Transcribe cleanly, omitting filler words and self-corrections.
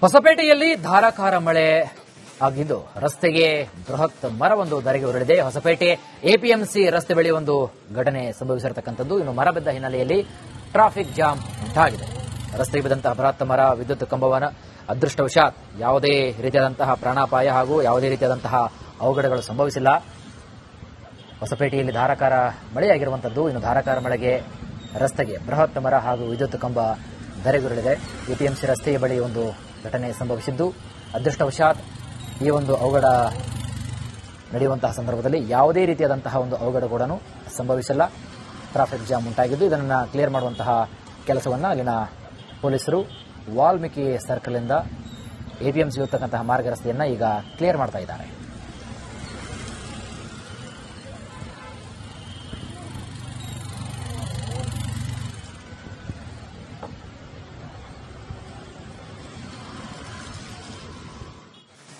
ಹೊಸಪೇಟೆಯಲ್ಲಿ ಧಾರಾಕಾರ ಮಳೆ ಆಗಿದ್ದು ರಸ್ತೆಗೆ ಬೃಹತ್ ಮರವೊಂದು ಧರೆಗೆ ಉರುಳಿದೆ. ಹೊಸಪೇಟೆ ಎಪಿಎಂಸಿ ರಸ್ತೆ ಬಳಿ ಒಂದು ಘಟನೆ ಸಂಭವಿಸಿರತಕ್ಕಂಥದ್ದು. ಇನ್ನು ಮರ ಬಿದ್ದ ಹಿನ್ನೆಲೆಯಲ್ಲಿ ಟ್ರಾಫಿಕ್ ಜಾಮ್ ಉಂಟಾಗಿದೆ. ರಸ್ತೆಗೆ ಬಿದ್ದಂತಹ ಬೃಹತ್ ಮರ ವಿದ್ಯುತ್ ಕಂಬವನ್ನ ಅದೃಷ್ಟವಶಾತ್ ಯಾವುದೇ ರೀತಿಯಾದಂತಹ ಪ್ರಾಣಾಪಾಯ ಹಾಗೂ ಯಾವುದೇ ರೀತಿಯಾದಂತಹ ಅವಘಡಗಳು ಸಂಭವಿಸಿಲ್ಲ. ಹೊಸಪೇಟೆಯಲ್ಲಿ ಧಾರಾಕಾರ ಮಳೆಯಾಗಿರುವಂಥದ್ದು. ಇನ್ನು ಧಾರಾಕಾರ ಮಳೆಗೆ ರಸ್ತೆಗೆ ಬೃಹತ್ ಮರ ಹಾಗೂ ವಿದ್ಯುತ್ ಕಂಬ ಧರೆಗುರುಳಿದೆ. ಎಪಿಎಂಸಿ ರಸ್ತೆಯ ಬಳಿ ಒಂದು ಘಟನೆ ಸಂಭವಿಸಿದ್ದು ಅದೃಷ್ಟವಶಾತ್ ಈ ಒಂದು ಅವಘಡ ನಡೆಯುವಂತಹ ಸಂದರ್ಭದಲ್ಲಿ ಯಾವುದೇ ರೀತಿಯಾದಂತಹ ಒಂದು ಅವಘಡ ಕೂಡ ಸಂಭವಿಸಿಲ್ಲ. ಟ್ರಾಫಿಕ್ ಜಾಮ್ ಉಂಟಾಗಿದ್ದು ಇದನ್ನು ಕ್ಲಿಯರ್ ಮಾಡುವಂತಹ ಕೆಲಸವನ್ನು ಅಲ್ಲಿನ ಪೊಲೀಸರು ವಾಲ್ಮೀಕಿ ಸರ್ಕಲ್ ಇಂದ ಎಪಿಎಂಸಿ ಹೋಗ್ತಕ್ಕಂತಹ ಮಾರ್ಗ ರಸ್ತೆಯನ್ನು ಈಗ ಕ್ಲಿಯರ್ ಮಾಡ್ತಾ ಇದ್ದಾರೆ.